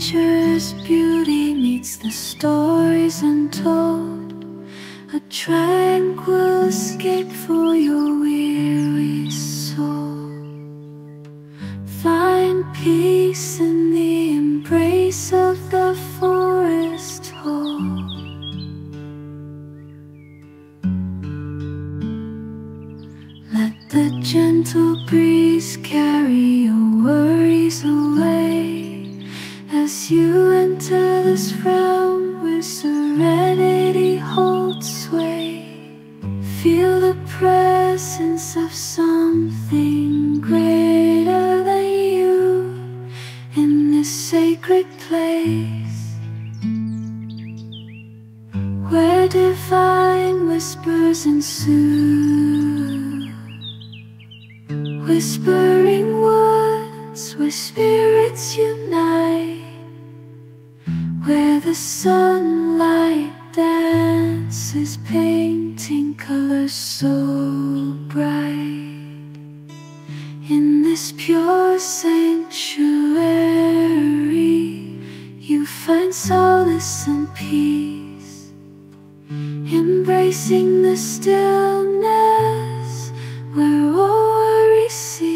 nature's beauty meets the stories untold, a tranquil escape for your weary soul. Find peace in the embrace of the forest whole. Let the gentle breeze carry your worries away as you enter this realm where serenity holds sway. Feel the presence of something greater than you in this sacred place, where divine whispers ensue. Whispering words where spirits unite, where the sunlight dances, painting colors so bright. In this pure sanctuary, you find solace and peace, embracing the stillness where all worry cease.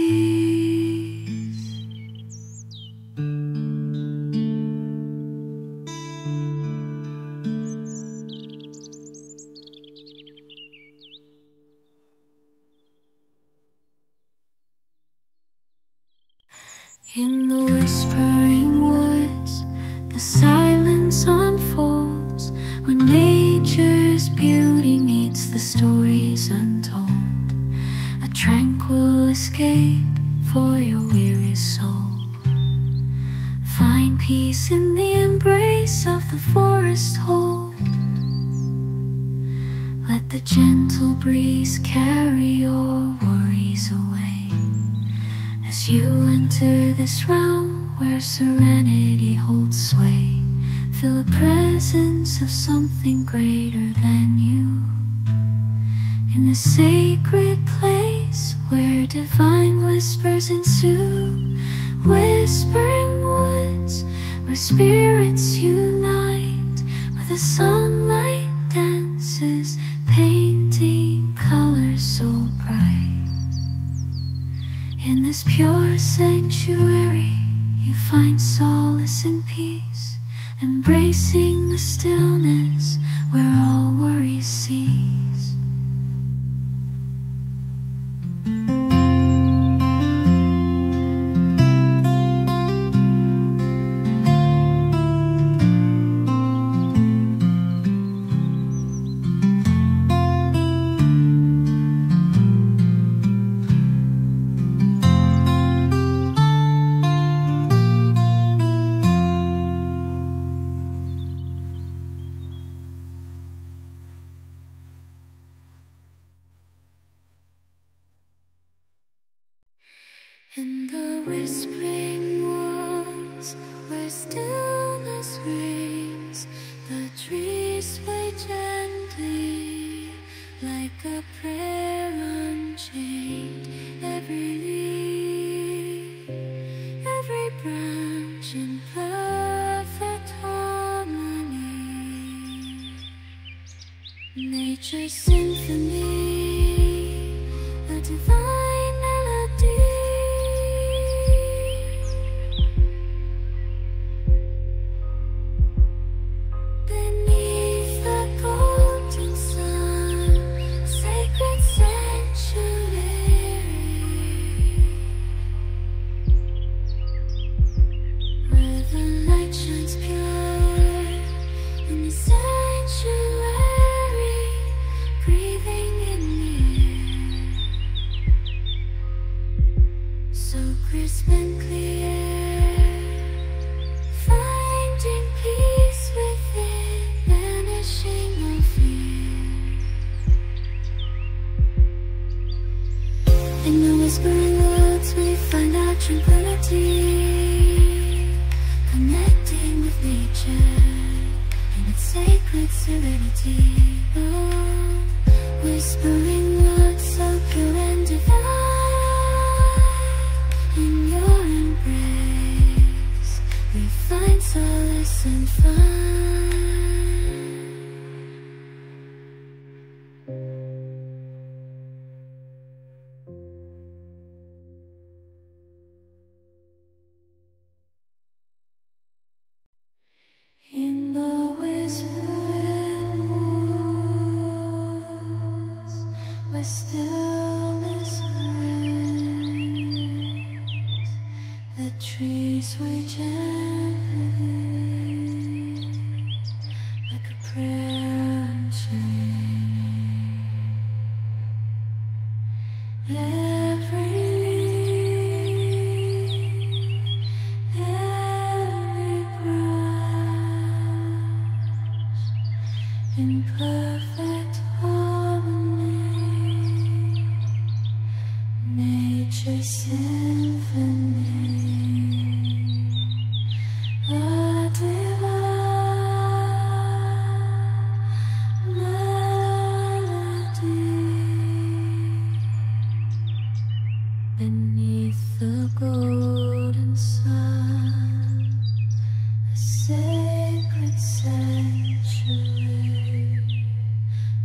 In the whispering woods, the silence unfolds, when nature's beauty meets the stories untold, a tranquil escape for your weary soul. Find peace in the embrace of the forest whole. Let the gentle breeze carry your worries away as you enter this realm where serenity holds sway. Feel the presence of something greater than you in the sacred place where divine whispers ensue. Whispering woods where spirits unite, where the sunlight dances, painting colors so bright. In this pure sanctuary, you find solace and peace, embracing the stillness where all worries cease. In the whispering woods where stillness reigns, the trees sway gently like a prayer unchained. Every leaf, every branch in perfect harmony. Nature's symphony, a divine melody. Crisp and clear, finding peace within, banishing all fear. In the whispering woods we find our tranquility, connecting with nature in its sacred serenity. Oh, whispering woods so pure and divine. In your embrace, we find so sway gently like a prayer answering every leaf, every branch in perfect harmony, nature's symphony. Beneath the golden sun, a sacred sanctuary,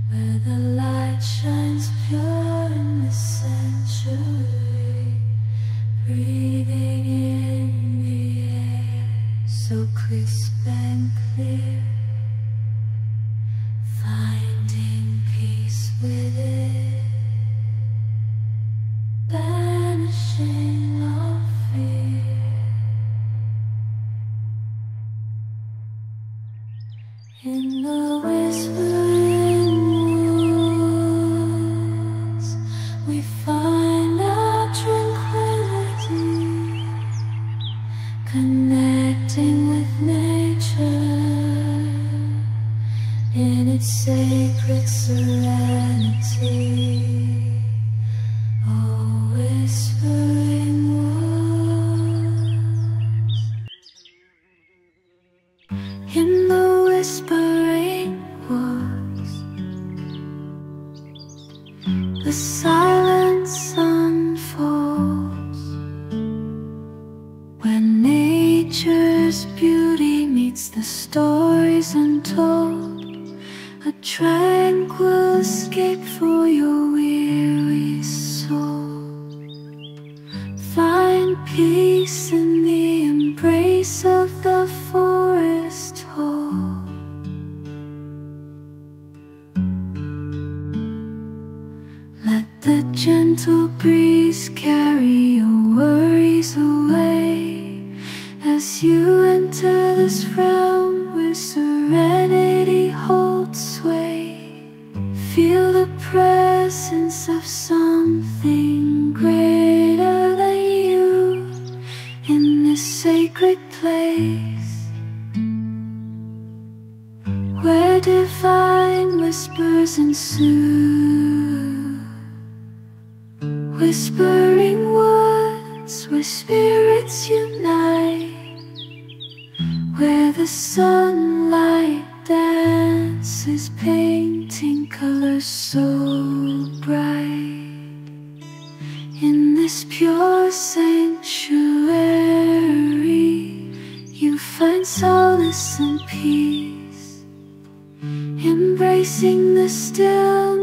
where the light shines pure in the sanctuary, breathing in the air so crisp and clear, finding peace within, banishing all fear. In the whispering woods, we find our tranquility, connecting with nature in its sacred serenity. Whispering woods. In the whispering woods, the silence unfolds, where nature's beauty meets the stories untold, a tranquil escape for your weary soul. Find peace in the embrace of the forest whole. Let the gentle breeze carry your worries away as you enter this realm where serenity holds sway. Feel the presence of something greater than you in this sacred place, where divine whispers ensue. Whispering woods where spirits unite, where the sunlight dances, painting colors so bright. In this pure sanctuary, you find solace and peace, embracing the stillness